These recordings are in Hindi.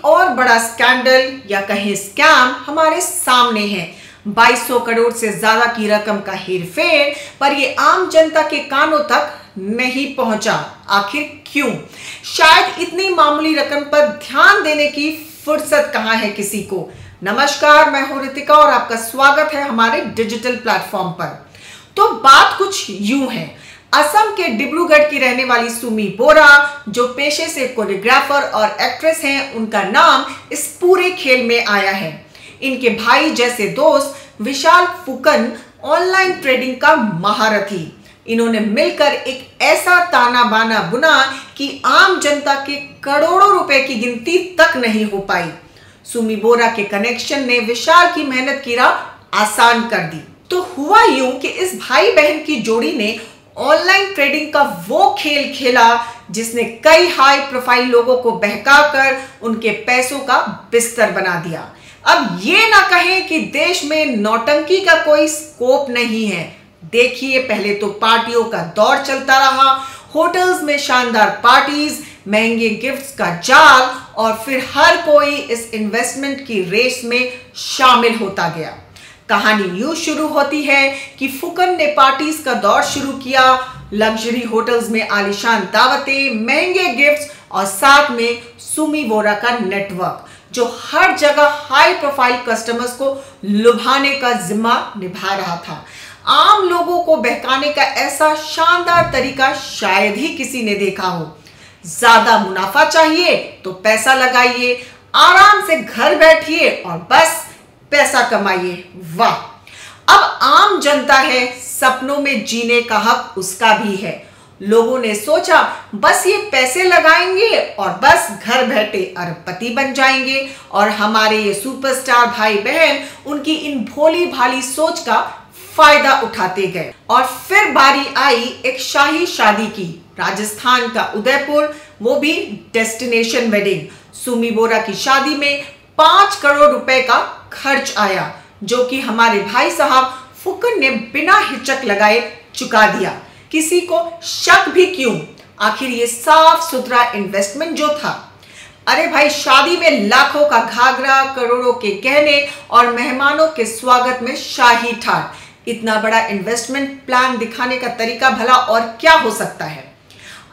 और बड़ा स्कैंडल या कहें स्कैम हमारे सामने है। 2200 करोड़ से ज्यादा की रकम का हेरफेर, पर ये आम जनता के कानों तक नहीं पहुंचा। आखिर क्यों? शायद इतनी मामूली रकम पर ध्यान देने की फुर्सत कहां है किसी को। नमस्कार, मैं हूं रितिका और आपका स्वागत है हमारे डिजिटल प्लेटफॉर्म पर। तो बात कुछ यूं है। असम के डिब्रूगढ़ की रहने वाली सुमी बोरा, जो पेशे से कोरियोग्राफर और एक्ट्रेस हैं, उनका नाम इस पूरे खेल में आया है। इनके भाई जैसे दोस्त विशाल फुकन ऑनलाइन ट्रेडिंग का महारथी। इन्होंने मिलकर एक ऐसा ताना बाना बुना कि आम जनता के करोड़ों रुपए की गिनती तक नहीं हो पाई। सुमी बोरा के कनेक्शन ने विशाल की मेहनत की राह आसान कर दी। तो हुआ यूं कि इस भाई बहन की जोड़ी ने ऑनलाइन ट्रेडिंग का वो खेल खेला जिसने कई हाई प्रोफाइल लोगों को बहकाकर उनके पैसों का बिस्तर बना दिया। अब ये ना कहें कि देश में नौटंकी का कोई स्कोप नहीं है। देखिए, पहले तो पार्टियों का दौर चलता रहा, होटल्स में शानदार पार्टीज, महंगे गिफ्ट्स का जाल, और फिर हर कोई इस इन्वेस्टमेंट की रेस में शामिल होता गया। कहानी यूं शुरू होती है कि फुकन ने पार्टीज का दौर शुरू किया, लग्जरी होटल्स में आलीशान दावतें, महंगे गिफ्ट्स और साथ में सुमी बोरा का नेटवर्क, जो हर जगह हाई प्रोफाइल कस्टमर्स को लुभाने का जिम्मा निभा रहा था। आम लोगों को बहकाने का ऐसा शानदार तरीका शायद ही किसी ने देखा हो। ज्यादा मुनाफा चाहिए तो पैसा लगाइए, आराम से घर बैठिए और बस पैसा कमाइए। वाह! अब आम जनता है, सपनों में जीने का हक उसका भी है। लोगों ने सोचा बस ये पैसे लगाएंगे और बस घर बैठे अरबपति बन जाएंगे, और हमारे ये सुपरस्टार भाई बहन उनकी इन भोली भाली सोच का फायदा उठाते गए। और फिर बारी आई एक शाही शादी की, राजस्थान का उदयपुर, वो भी डेस्टिनेशन वेडिंग। सुमी बोरा की शादी में 5 करोड़ रुपए का खर्च आया, जो कि हमारे भाई साहब फुकन ने बिना हिचक लगाए चुका दिया। किसी को शक भी क्यों? आखिर ये साफ सुथरा इन्वेस्टमेंट जो था। अरे भाई, शादी में लाखों का घाघरा, करोड़ों के गहने और मेहमानों के स्वागत में शाही ठाट। इतना बड़ा इन्वेस्टमेंट प्लान दिखाने का तरीका भला और क्या हो सकता है?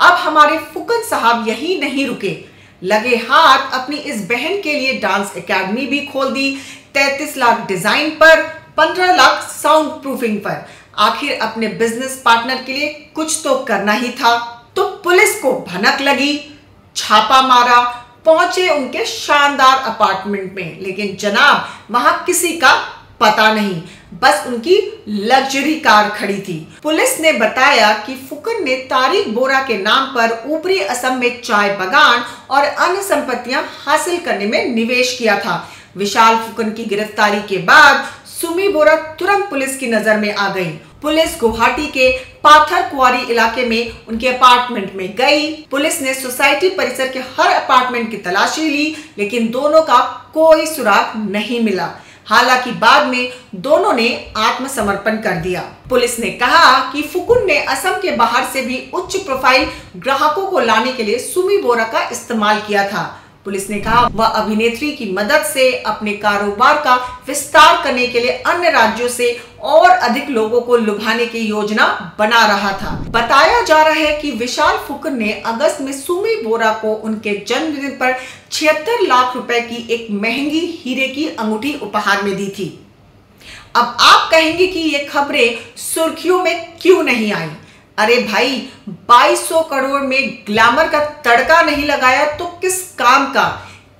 अब हमारे फुकन साहब यही नहीं रुके, लगे हाथ अपनी इस बहन के लिए डांस एकेडमी भी खोल दी। 33 लाख डिजाइन पर, 15 लाख साउंड प्रूफिंग पर। आखिर अपने बिजनेस पार्टनर के लिए कुछ तो करना ही था। तो पुलिस को भनक लगी, छापा मारा, पहुंचे उनके शानदार अपार्टमेंट में, लेकिन जनाब वहां किसी का पता नहीं, बस उनकी लग्जरी कार खड़ी थी। पुलिस ने बताया कि फुकन ने तारिक बोरा के नाम पर ऊपरी असम में चाय बागान और अन्य संपत्तियां हासिल करने में निवेश किया था। विशाल फुकन की गिरफ्तारी के बाद सुमी बोरा तुरंत पुलिस की नजर में आ गई। पुलिस गुवाहाटी के पाथर कुआरी इलाके में उनके अपार्टमेंट में गई। पुलिस ने सोसाइटी परिसर के हर अपार्टमेंट की तलाशी ली, लेकिन दोनों का कोई सुराग नहीं मिला। हालांकि बाद में दोनों ने आत्मसमर्पण कर दिया। पुलिस ने कहा कि फुकन ने असम के बाहर से भी उच्च प्रोफाइल ग्राहकों को लाने के लिए सुमी बोरा का इस्तेमाल किया था। पुलिस ने कहा वह अभिनेत्री की मदद से अपने कारोबार का विस्तार करने के लिए अन्य राज्यों से और अधिक लोगों को लुभाने की योजना बना रहा था। बताया जा रहा है कि विशाल फुकन ने अगस्त में सुमी बोरा को उनके जन्मदिन पर 76 लाख रुपए की एक महंगी हीरे की अंगूठी उपहार में दी थी। अब आप कहेंगे कि ये खबरें सुर्खियों में क्यों नहीं आई? अरे भाई, 2200 करोड़ में ग्लैमर का तड़का नहीं लगाया तो किस काम का?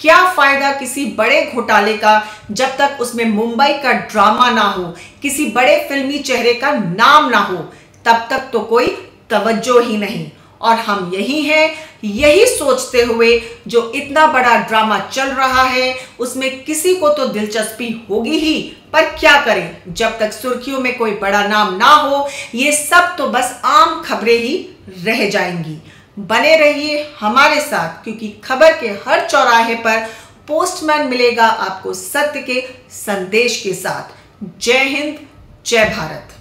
क्या फायदा किसी बड़े घोटाले का जब तक उसमें मुंबई का ड्रामा ना हो, किसी बड़े फिल्मी चेहरे का नाम ना हो, तब तक तो कोई तवज्जो ही नहीं। और हम यही हैं, यही सोचते हुए जो इतना बड़ा ड्रामा चल रहा है उसमें किसी को तो दिलचस्पी होगी ही, पर क्या करें, जब तक सुर्खियों में कोई बड़ा नाम ना हो ये सब तो बस आम खबरें ही रह जाएंगी। बने रहिए हमारे साथ, क्योंकि खबर के हर चौराहे पर पोस्टमैन मिलेगा आपको सत्य के संदेश के साथ। जय हिंद, जय भारत।